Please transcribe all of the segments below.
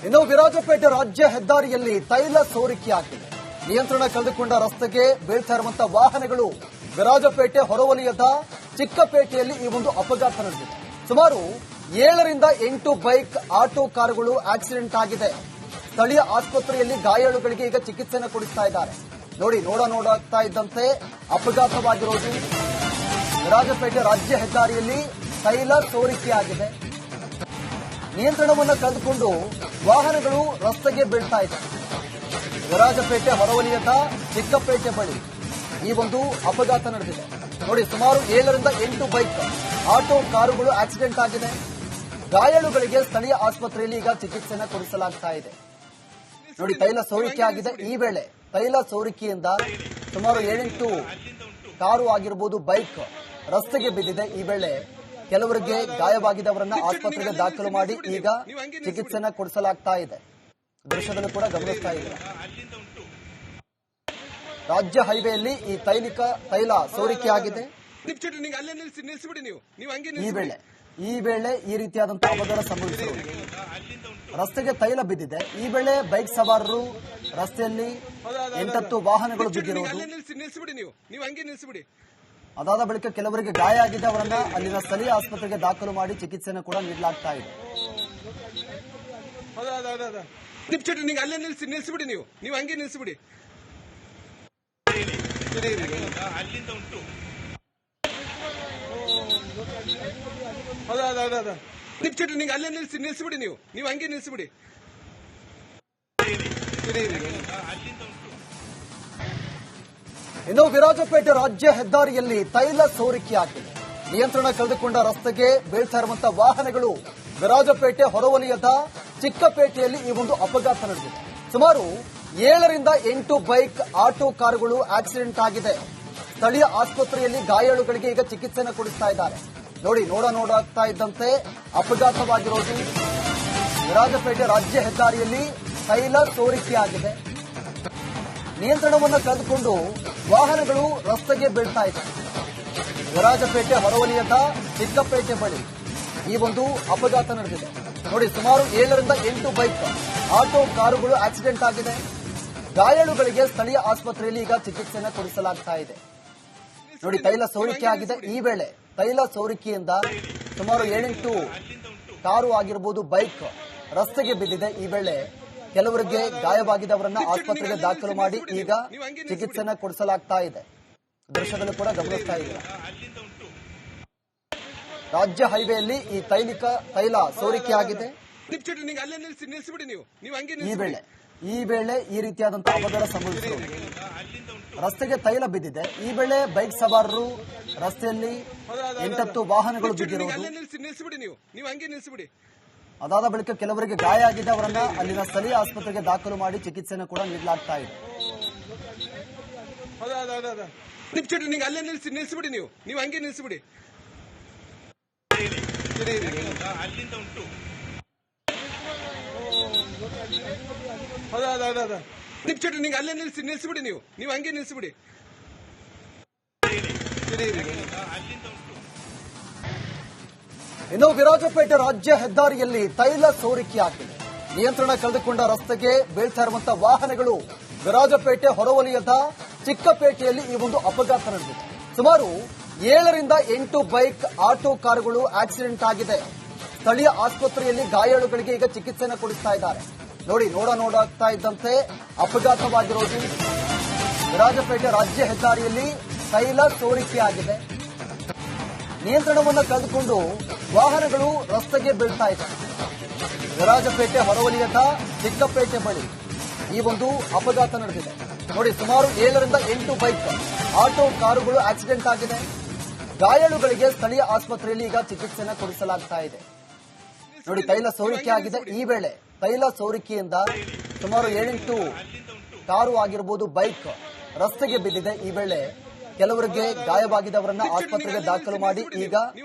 ಇನ್ನು ವಿರಾಜಪೇಟೆ ರಾಜ್ಯ ಹೆದ್ದಾರಿಯಲ್ಲಿ ತೈಲ ಸೋರಿಕೆಯಾಗಿದೆ. ನಿಯಂತ್ರಣ ಕಳೆದುಕೊಂಡ ರಸ್ತೆಗೆ ಬೀಳ್ತಾ ಇರುವಂತಹ ವಾಹನಗಳು. ವಿರಾಜಪೇಟೆ ಹೊರವಲಯದ ಚಿಕ್ಕಪೇಟೆಯಲ್ಲಿ ಈ ಒಂದು ಅಪಘಾತ ನಡೆದಿದೆ. ಸುಮಾರು 7ರಿಂದ 8 ಬೈಕ್, ಆಟೋ, ಕಾರುಗಳು ಆಕ್ಸಿಡೆಂಟ್ ಆಗಿದೆ. ಸ್ಥಳೀಯ ಆಸ್ಪತ್ರೆಯಲ್ಲಿ ಗಾಯಾಳುಗಳಿಗೆ ಈಗ ಚಿಕಿತ್ಸೆಯನ್ನು ಕೊಡಿಸ್ತಾ ಇದ್ದಾರೆ. ನೋಡ್ತಾ ಇದ್ದಂತೆ ಅಪಘಾತವಾಗಿರೋದು. ವಿರಾಜಪೇಟೆ ರಾಜ್ಯ ಹೆದ್ದಾರಿಯಲ್ಲಿ ತೈಲ ಸೋರಿಕೆಯಾಗಿದೆ. ನಿಯಂತ್ರಣವನ್ನು ಕಳೆದುಕೊಂಡು ವಾಹನಗಳು ರಸ್ತೆಗೆ ಬೀಳ್ತಾ ಇದೆ. ವಿರಾಜಪೇಟೆ ಹೊರವಲಯದ ಚಿಕ್ಕಪೇಟೆ ಬಳಿ ಈ ಒಂದು ಅಪಘಾತ ನಡೆದಿದೆ. ಸುಮಾರು 7ರಿಂದ 8 ಬೈಕ್, ಆಟೋ, ಕಾರುಗಳು ಆಕ್ಸಿಡೆಂಟ್ ಆಗಿದೆ. ಗಾಯಾಳುಗಳಿಗೆ ಸ್ಥಳೀಯ ಆಸ್ಪತ್ರೆಯಲ್ಲಿ ಈಗ ಚಿಕಿತ್ಸೆಯನ್ನು ಕೊಡಿಸಲಾಗ್ತಾ ಇದೆ. ತೈಲ ಸೋರಿಕೆ ಆಗಿದೆ. ಈ ವೇಳೆ ತೈಲ ಸೋರಿಕೆಯಿಂದ ಸುಮಾರು 7-8 ಕಾರು ಆಗಿರಬಹುದು, ಬೈಕ್ ರಸ್ತೆಗೆ ಬಿದ್ದಿದೆ. ಈ ವೇಳೆ ಕೆಲವರಿಗೆ ಗಾಯವಾಗಿದ್ದವರನ್ನ ಆಸ್ಪತ್ರೆಗೆ ದಾಖಲು ಮಾಡಿ ಈಗ ಚಿಕಿತ್ಸೆಯನ್ನು ಕೊಡಿಸಲಾಗ್ತಾ ಇದೆ. ದೃಶ್ಯದಲ್ಲೂ ಕೂಡ ಗಮನಿಸ್ತಾ ಇದೆ. ರಾಜ್ಯ ಹೈವೇಯಲ್ಲಿ ಈ ತೈಲ ಸೋರಿಕೆಯಾಗಿದೆ. ಈ ವೇಳೆ ಈ ರೀತಿಯಾದಂತಹ ಅಪಘಾತ ಸಂಭವಿಸಿರುವುದು. ರಸ್ತೆಗೆ ತೈಲ ಬಿದ್ದಿದೆ. ಈ ವೇಳೆ ಬೈಕ್ ಸವಾರರು ರಸ್ತೆಯಲ್ಲಿ 8 ವಾಹನಗಳು ಬಿದ್ದಿರುವುದು. ಅದಾದ ಬಳಿಕ ಕೆಲವರಿಗೆ ಗಾಯ ಆಗಿದೆ. ಅವರನ್ನ ಅಲ್ಲಿನ ಸ್ಥಳೀಯ ಆಸ್ಪತ್ರೆಗೆ ದಾಖಲು ಮಾಡಿ ಚಿಕಿತ್ಸೆಯನ್ನು ಕೂಡ ನೀಡಲಾಗ್ತಾ ಇದೆ. ಅಲ್ಲೇ ನಿಲ್ಲಿಸ್ಬಿಡಿ, ನೀವು ಹಂಗೆ ನಿಲ್ಲಿಸ್ಬಿಡಿ. ಅಲ್ಲಿಂದ ಉಂಟು. ಅಲ್ಲೇ ನಿಲ್ಲಿಸ್ಬಿಡಿ, ನೀವು ಹಂಗೆ ನಿಲ್ಲಿಸ್ಬಿಡಿ. ಇನ್ನು ವಿರಾಜಪೇಟೆ ರಾಜ್ಯ ಹೆದ್ದಾರಿಯಲ್ಲಿ ತೈಲ ಸೋರಿಕೆಯಾಗಿದೆ. ನಿಯಂತ್ರಣ ಕಳೆದುಕೊಂಡ ರಸ್ತೆಗೆ ಬೀಳ್ತಾ ಇರುವಂತಹ ವಾಹನಗಳು. ವಿರಾಜಪೇಟೆ ಹೊರವಲಯದ ಚಿಕ್ಕಪೇಟೆಯಲ್ಲಿ ಈ ಒಂದು ಅಪಘಾತ ನಡೆದಿದೆ. ಸುಮಾರು 7ರಿಂದ 8 ಬೈಕ್, ಆಟೋ, ಕಾರುಗಳು ಆಕ್ಸಿಡೆಂಟ್ ಆಗಿದೆ. ಸ್ಥಳೀಯ ಆಸ್ಪತ್ರೆಯಲ್ಲಿ ಗಾಯಾಳುಗಳಿಗೆ ಈಗ ಚಿಕಿತ್ಸೆಯನ್ನು ಕೊಡಿಸ್ತಾ ಇದ್ದಾರೆ. ನೋಡ್ತಾ ಇದ್ದಂತೆ ಅಪಘಾತವಾಗಿರೋದು. ವಿರಾಜಪೇಟೆ ರಾಜ್ಯ ಹೆದ್ದಾರಿಯಲ್ಲಿ ತೈಲ ಸೋರಿಕೆಯಾಗಿದೆ. ನಿಯಂತ್ರಣವನ್ನು ಕಳೆದುಕೊಂಡು ವಾಹನಗಳು ರಸ್ತೆಗೆ ಬೀಳ್ತಾ ಇದೆ. ವಿರಾಜಪೇಟೆ ಹೊರವಲಯದ ಚಿಕ್ಕಪೇಟೆ ಬಳಿ ಈ ಒಂದು ಅಪಘಾತ ನಡೆದಿದೆ. ಸುಮಾರು 7ರಿಂದ 8 ಬೈಕ್, ಆಟೋ, ಕಾರುಗಳು ಆಕ್ಸಿಡೆಂಟ್ ಆಗಿದೆ. ಗಾಯಾಳುಗಳಿಗೆ ಸ್ಥಳೀಯ ಆಸ್ಪತ್ರೆಯಲ್ಲಿ ಈಗ ಚಿಕಿತ್ಸೆಯನ್ನು ಕೊಡಿಸಲಾಗ್ತಾ ಇದೆ. ತೈಲ ಸೋರಿಕೆ ಆಗಿದೆ. ಈ ವೇಳೆ ತೈಲ ಸೋರಿಕೆಯಿಂದ ಸುಮಾರು 7-8 ಕಾರು ಆಗಿರಬಹುದು, ಬೈಕ್ ರಸ್ತೆಗೆ ಬಿದ್ದಿದೆ. ಈ ವೇಳೆ ಕೆಲವರಿಗೆ ಗಾಯವಾಗಿದ್ದವರನ್ನ ಆಸ್ಪತ್ರೆಗೆ ದಾಖಲು ಮಾಡಿ ಈಗ ಚಿಕಿತ್ಸೆಯನ್ನು ಕೊಡಿಸಲಾಗ್ತಾ ಇದೆ. ದೃಶ್ಯದಲ್ಲೂ ಕೂಡ ಗಮನಿಸ್ತಾ ಇದೆ. ರಾಜ್ಯ ಹೈವೇಯಲ್ಲಿ ಈ ತೈಲ ಸೋರಿಕೆಯಾಗಿದೆ. ಈ ವೇಳೆ ಈ ರೀತಿಯಾದಂತಹ ಅಪಘಾತ ಸಂಭವಿಸಿರುವುದು. ರಸ್ತೆಗೆ ತೈಲ ಬಿದ್ದಿದೆ. ಈ ವೇಳೆ ಬೈಕ್ ಸವಾರರು ರಸ್ತೆಯಲ್ಲಿ 8 ವಾಹನಗಳು ಬಿದ್ದಿರುವುದು. ಅದಾದ ಬಳಿಕ ಕೆಲವರಿಗೆ ಗಾಯ ಆಗಿದೆ. ಅವರನ್ನ ಅಲ್ಲಿನ ಸ್ಥಳೀಯ ಆಸ್ಪತ್ರೆಗೆ ದಾಖಲು ಮಾಡಿ ಚಿಕಿತ್ಸೆಯನ್ನು ಕೂಡ ನೀಡಲಾಗ್ತಾ ಇದೆ. ಅಲ್ಲೇ ನಿಲ್ಲಿಸ್ಬಿಡಿ, ನೀವು ಹಂಗೆ ನಿಲ್ಲಿಸ್ಬಿಡಿ. ಅಲ್ಲಿಂದ ಉಂಟು. ಅಲ್ಲೇ ನಿಲ್ಲಿಸ್ಬಿಡಿ, ನೀವು ಹಂಗೆ ನಿಲ್ಲಿಸ್ಬಿಡಿ. ಇನ್ನು ವಿರಾಜಪೇಟೆ ರಾಜ್ಯ ಹೆದ್ದಾರಿಯಲ್ಲಿ ತೈಲ ಸೋರಿಕೆಯಾಗಿದೆ. ನಿಯಂತ್ರಣ ಕಳೆದುಕೊಂಡ ರಸ್ತೆಗೆ ಬೀಳ್ತಾ ಇರುವಂತಹ ವಾಹನಗಳು. ವಿರಾಜಪೇಟೆ ಹೊರವಲಯದ ಚಿಕ್ಕಪೇಟೆಯಲ್ಲಿ ಈ ಒಂದು ಅಪಘಾತ ನಡೆದಿದೆ. ಸುಮಾರು 7ರಿಂದ 8 ಬೈಕ್, ಆಟೋ, ಕಾರುಗಳು ಆಕ್ಸಿಡೆಂಟ್ ಆಗಿದೆ. ಸ್ಥಳೀಯ ಆಸ್ಪತ್ರೆಯಲ್ಲಿ ಗಾಯಾಳುಗಳಿಗೆ ಈಗ ಚಿಕಿತ್ಸೆಯನ್ನು ಕೊಡಿಸ್ತಾ ಇದ್ದಾರೆ. ನೋಡ್ತಾ ಇದ್ದಂತೆ ಅಪಘಾತವಾಗಿರೋದು. ವಿರಾಜಪೇಟೆ ರಾಜ್ಯ ಹೆದ್ದಾರಿಯಲ್ಲಿ ತೈಲ ಸೋರಿಕೆಯಾಗಿದೆ. ನಿಯಂತ್ರಣವನ್ನು ಕಳೆದುಕೊಂಡು ವಾಹನಗಳು ರಸ್ತೆಗೆ ಬೀಳ್ತಾ ಇದೆ. ವಿರಾಜಪೇಟೆ ಹೊರವಲಯದ ಚಿಕ್ಕಪೇಟೆ ಬಳಿ ಈ ಒಂದು ಅಪಘಾತ ನಡೆದಿದೆ. ಸುಮಾರು 7ರಿಂದ 8 ಬೈಕ್, ಆಟೋ, ಕಾರುಗಳು ಆಕ್ಸಿಡೆಂಟ್ ಆಗಿದೆ. ಗಾಯಾಳುಗಳಿಗೆ ಸ್ಥಳೀಯ ಆಸ್ಪತ್ರೆಯಲ್ಲಿ ಈಗ ಚಿಕಿತ್ಸೆಯನ್ನು ಕೊಡಿಸಲಾಗ್ತಾ ಇದೆ. ತೈಲ ಸೋರಿಕೆ ಆಗಿದೆ. ಈ ವೇಳೆ ತೈಲ ಸೋರಿಕೆಯಿಂದ ಸುಮಾರು 7-8 ಕಾರು ಆಗಿರಬಹುದು, ಬೈಕ್ ರಸ್ತೆಗೆ ಬಿದ್ದಿದೆ. ಈ ವೇಳೆ ಕೆಲವರಿಗೆ ಗಾಯವಾಗಿದ್ದವರನ್ನ ಆಸ್ಪತ್ರೆಗೆ ದಾಖಲು ಮಾಡಿ ಈಗ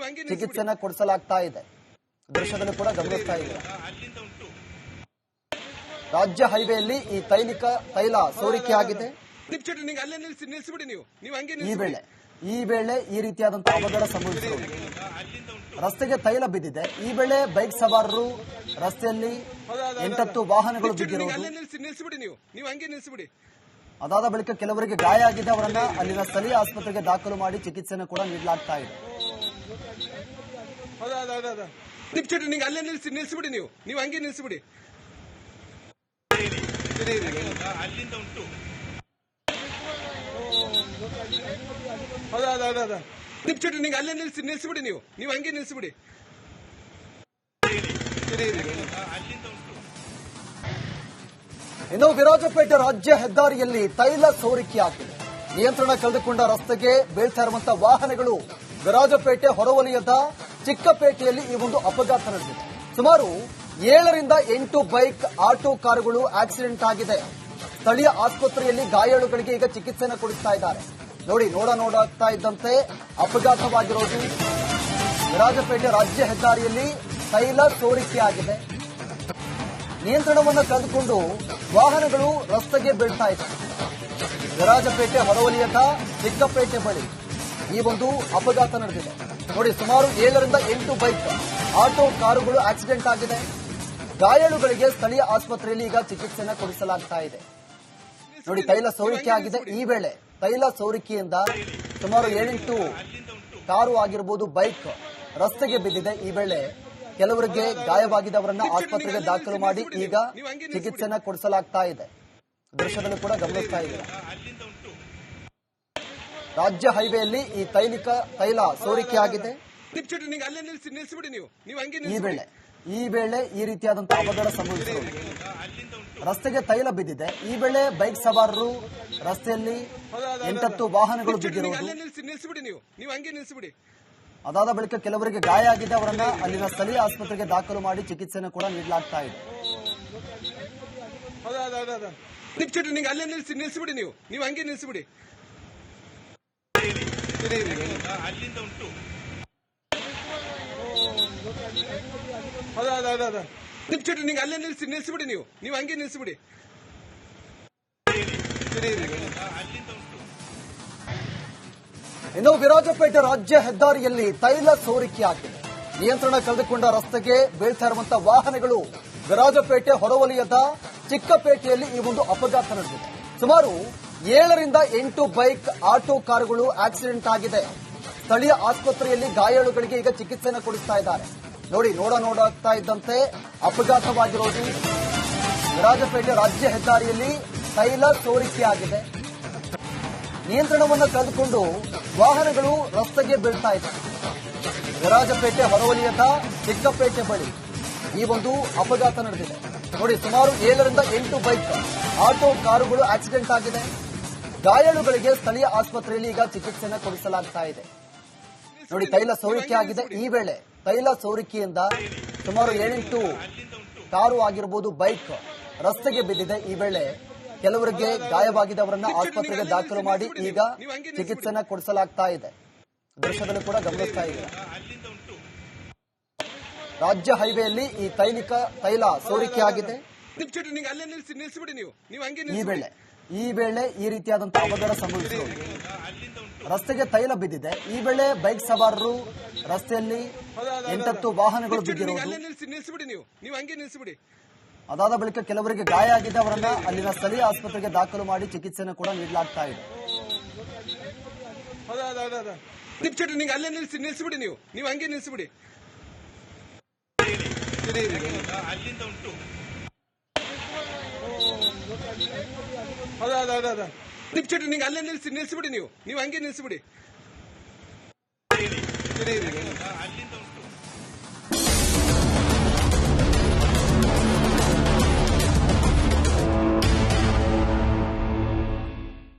ಚಿಕಿತ್ಸೆಯನ್ನು ಕೊಡಿಸಲಾಗ್ತಾ ಇದೆ. ದೃಶ್ಯದಲ್ಲೂ ಕೂಡ ಗಮನಿಸ್ತಾ ಇದೆ. ರಾಜ್ಯ ಹೈವೇಯಲ್ಲಿ ಈ ತೈಲ ಸೋರಿಕೆಯಾಗಿದೆ. ಈ ವೇಳೆ ಈ ರೀತಿಯಾದಂತಹ ಅಪಘಾತ ಸಂಭವಿಸಿರುವುದು. ರಸ್ತೆಗೆ ತೈಲ ಬಿದ್ದಿದೆ. ಈ ವೇಳೆ ಬೈಕ್ ಸವಾರರು ರಸ್ತೆಯಲ್ಲಿ 8 ವಾಹನಗಳು ಬಿದ್ದಿರುವುದು. ಅಲ್ಲೇ ನಿಲ್ಲಿಸ್ಬಿಡಿ ನೀವು ಹಂಗೆ ನಿಲ್ಲಿಸ್ಬಿಡಿ. ಅದಾದ ಬಳಿಕ ಕೆಲವರಿಗೆ ಗಾಯ ಆಗಿದೆ. ಅವರನ್ನ ಅಲ್ಲಿನ ಸ್ಥಳೀಯ ಆಸ್ಪತ್ರೆಗೆ ದಾಖಲು ಮಾಡಿ ಚಿಕಿತ್ಸೆಯನ್ನು ಕೂಡ ನೀಡಲಾಗ್ತಾ ಇದೆ. ನಿಲ್ಸ್ಬಿಡಿ, ನೀವು ಅಲ್ಲೇ ನಿಲ್ಲಿಸ್ಬಿಡಿ ನೀವು ಹಂಗೆ ನಿಲ್ಲಿಸ್ಬಿಡಿ. ಅಲ್ಲಿಂದ ಉಂಟು. ನಿಲ್ಸ್ಬಿಡಿ, ನೀವು ಅಲ್ಲೇ ನಿಲ್ಲಿಸ್ಬಿಡಿ ನೀವು ಹಂಗೆ ನಿಲ್ಲಿಸ್ಬಿಡಿ. ಅಲ್ಲಿಂದ ಉಂಟು. ಇನ್ನು ವಿರಾಜಪೇಟೆ ರಾಜ್ಯ ಹೆದ್ದಾರಿಯಲ್ಲಿ ತೈಲ ಸೋರಿಕೆಯಾಗಿದೆ. ನಿಯಂತ್ರಣ ಕಳೆದುಕೊಂಡ ರಸ್ತೆಗೆ ಬೀಳ್ತಾ ಇರುವಂತಹ ವಾಹನಗಳು ವಿರಾಜಪೇಟೆ ಹೊರವಲಯದ ಚಿಕ್ಕಪೇಟೆಯಲ್ಲಿ ಈ ಒಂದು ಅಪಘಾತ ನಡೆದಿದೆ. ಸುಮಾರು 7ರಿಂದ 8 ಬೈಕ್, ಆಟೋ, ಕಾರುಗಳು ಆಕ್ಸಿಡೆಂಟ್ ಆಗಿದೆ. ಸ್ಥಳೀಯ ಆಸ್ಪತ್ರೆಯಲ್ಲಿ ಗಾಯಾಳುಗಳಿಗೆ ಈಗ ಚಿಕಿತ್ಸೆಯನ್ನು ಕೊಡಿಸ್ತಾ ಇದ್ದಾರೆ. ನೋಡ್ತಾ ಇದ್ದಂತೆ ಅಪಘಾತವಾಗಿರೋದು. ವಿರಾಜಪೇಟೆ ರಾಜ್ಯ ಹೆದ್ದಾರಿಯಲ್ಲಿ ತೈಲ ಸೋರಿಕೆಯಾಗಿದೆ. ನಿಯಂತ್ರಣವನ್ನು ಕಳೆದುಕೊಂಡು ವಾಹನಗಳು ರಸ್ತೆಗೆ ಬೀಳ್ತಾ ಇದೆ. ವಿರಾಜಪೇಟೆ ಹೊರವಲಯದ ಚಿಕ್ಕಪೇಟೆ ಬಳಿ ಈ ಒಂದು ಅಪಘಾತ ನಡೆದಿದೆ. ಸುಮಾರು 7ರಿಂದ 8 ಬೈಕ್, ಆಟೋ, ಕಾರುಗಳು ಆಕ್ಸಿಡೆಂಟ್ ಆಗಿದೆ. ಗಾಯಾಳುಗಳಿಗೆ ಸ್ಥಳೀಯ ಆಸ್ಪತ್ರೆಯಲ್ಲಿ ಈಗ ಚಿಕಿತ್ಸೆಯನ್ನು ಕೊಡಿಸಲಾಗ್ತಾ ಇದೆ. ತೈಲ ಸೋರಿಕೆ ಆಗಿದೆ. ಈ ವೇಳೆ ತೈಲ ಸೋರಿಕೆಯಿಂದ ಸುಮಾರು 7-8 ಕಾರು ಆಗಿರಬಹುದು, ಬೈಕ್ ರಸ್ತೆಗೆ ಬಿದ್ದಿದೆ. ಈ ವೇಳೆ ಕೆಲವರಿಗೆ ಗಾಯವಾಗಿದೆ. ಅವರನ್ನ ಆಸ್ಪತ್ರೆಗೆ ದಾಖಲು ಮಾಡಿ ಈಗ ಚಿಕಿತ್ಸೆನ ಕೊಡಿಸಲಾಗ್ತಾ ಇದೆ. ದೃಶ್ಯದಲ್ಲಿ ಕೂಡ ಗಮನಿಸ್ತಾ ಇದೆ. ರಾಜ್ಯ ಹೈವೇಯಲ್ಲಿ ಈ ತೈಲ ಸೋರಿಕೆಯಾಗಿದೆ. ಈ ವೇಳೆ ಈ ರೀತಿಯಾದಂತಹ ಅವಘಡ ಸಂಭವಿಸಿದೆ. ರಸ್ತೆಗೆ ತೈಲ ಬಿದ್ದಿದೆ. ಈ ವೇಳೆ ಬೈಕ್ ಸವಾರರು ರಸ್ತೆಯಲ್ಲಿ 8 ವಾಹನಗಳು ಬಿದ್ದಿರುವುದು. ಅದಾದ ಬಳಿಕ ಕೆಲವರಿಗೆ ಗಾಯ ಆಗಿದೆ. ಅವರನ್ನ ಅಲ್ಲಿನ ಸ್ಥಳೀಯ ಆಸ್ಪತ್ರೆಗೆ ದಾಖಲು ಮಾಡಿ ಚಿಕಿತ್ಸೆಯನ್ನು ಕೂಡ ನೀಡಲಾಗ್ತಾ ಇದೆ. ಅಲ್ಲೇ ನಿಲ್ಲಿಸ್ಬಿಡಿ ನೀವು ಹಂಗೆ ನಿಲ್ಲಿಸ್ಬಿಡಿ. ಅಲ್ಲಿಂದ ಉಂಟು. ನೀವು ಅಲ್ಲೇ ನಿಲ್ಲಿಸ್ಬಿಡಿ ನೀವು ಹಂಗೆ ನಿಲ್ಲಿಸ್ಬಿಡಿ. ಅಲ್ಲಿಂದ ಉಂಟು. ಇನ್ನು ವಿರಾಜಪೇಟೆ ರಾಜ್ಯ ಹೆದ್ದಾರಿಯಲ್ಲಿ ತೈಲ ಸೋರಿಕೆಯಾಗಿದೆ. ನಿಯಂತ್ರಣ ಕಳೆದುಕೊಂಡ ರಸ್ತೆಗೆ ಬೀಳ್ತಾ ಇರುವಂತಹ ವಾಹನಗಳು ವಿರಾಜಪೇಟೆ ಹೊರವಲಯದ ಚಿಕ್ಕಪೇಟೆಯಲ್ಲಿ ಈ ಒಂದು ಅಪಘಾತ ನಡೆದಿದೆ. ಸುಮಾರು 7ರಿಂದ 8 ಬೈಕ್, ಆಟೋ, ಕಾರುಗಳು ಆಕ್ಸಿಡೆಂಟ್ ಆಗಿದೆ. ಸ್ಥಳೀಯ ಆಸ್ಪತ್ರೆಯಲ್ಲಿ ಗಾಯಾಳುಗಳಿಗೆ ಈಗ ಚಿಕಿತ್ಸೆಯನ್ನು ಕೊಡಿಸ್ತಾ ಇದ್ದಾರೆ. ನೋಡ್ತಾ ಇದ್ದಂತೆ ಅಪಘಾತವಾಗಿರೋದು. ವಿರಾಜಪೇಟೆ ರಾಜ್ಯ ಹೆದ್ದಾರಿಯಲ್ಲಿ ತೈಲ ಸೋರಿಕೆಯಾಗಿದೆ. ನಿಯಂತ್ರಣವನ್ನು ಕಳೆದುಕೊಂಡು ವಾಹನಗಳು ರಸ್ತೆಗೆ ಬೀಳ್ತಾ ಇದೆ. ವಿರಾಜಪೇಟೆ ಹೊರವಲಯದ ಚಿಕ್ಕಪೇಟೆ ಬಳಿ ಈ ಒಂದು ಅಪಘಾತ ನಡೆದಿದೆ. ಸುಮಾರು 7ರಿಂದ 8 ಬೈಕ್, ಆಟೋ, ಕಾರುಗಳು ಆಕ್ಸಿಡೆಂಟ್ ಆಗಿದೆ. ಗಾಯಾಳುಗಳಿಗೆ ಸ್ಥಳೀಯ ಆಸ್ಪತ್ರೆಯಲ್ಲಿ ಈಗ ಚಿಕಿತ್ಸೆಯನ್ನು ಕೊಡಿಸಲಾಗ್ತಾ ಇದೆ. ತೈಲ ಸೋರಿಕೆ ಆಗಿದೆ. ಈ ವೇಳೆ ತೈಲ ಸೋರಿಕೆಯಿಂದ ಸುಮಾರು 7-8 ಕಾರು ಆಗಿರಬಹುದು, ಬೈಕ್ ರಸ್ತೆಗೆ ಬಿದ್ದಿದೆ. ಈ ವೇಳೆ ಕೆಲವರಿಗೆ ಗಾಯವಾಗಿದೆ. ಅವರನ್ನ ಆಸ್ಪತ್ರೆಗೆ ದಾಖಲು ಮಾಡಿ ಈಗ ಚಿಕಿತ್ಸೆಯನ್ನು ಕೊಡಿಸಲಾಗ್ತಾ ಇದೆ. ದೃಶ್ಯದಲ್ಲಿ ಕೂಡ ಗಮನಿಸ್ತಾ ಇದೆ. ರಾಜ್ಯ ಹೈವೇಯಲ್ಲಿ ಈ ತೈಲ ಸೋರಿಕೆಯಾಗಿದೆ. ಈ ವೇಳೆ ಈ ರೀತಿಯಾದಂತಹ ಅವಘಡ ಸಂಭವಿಸಿದೆ. ರಸ್ತೆಗೆ ತೈಲ ಬಿದ್ದಿದೆ. ಈ ವೇಳೆ ಬೈಕ್ ಸವಾರರು ರಸ್ತೆಯಲ್ಲಿ 8 ವಾಹನಗಳು ಬಿದ್ದಿರುವುದು. ಅದಾದ ಬಳಿಕ ಕೆಲವರಿಗೆ ಗಾಯ ಆಗಿದೆ. ಅವರನ್ನ ಅಲ್ಲಿನ ಸ್ಥಳೀಯ ಆಸ್ಪತ್ರೆಗೆ ದಾಖಲು ಮಾಡಿ ಚಿಕಿತ್ಸೆಯನ್ನು ಕೂಡ ನೀಡಲಾಗ್ತಾ ಇದೆ. ನೀವು ಅಲ್ಲೇ ನಿಲ್ಲಿಸ್ಬಿಡಿ ನೀವು ಹಂಗೆ ನಿಲ್ಲಿಸ್ಬಿಡಿ. ಅಲ್ಲಿಂದ ಉಂಟು. ನೀವು ಅಲ್ಲೇ ನಿಲ್ಲಿಸ್ಬಿಡಿ ನೀವು ಹಂಗೆ ನಿಲ್ಲಿಸ್ಬಿಡಿ.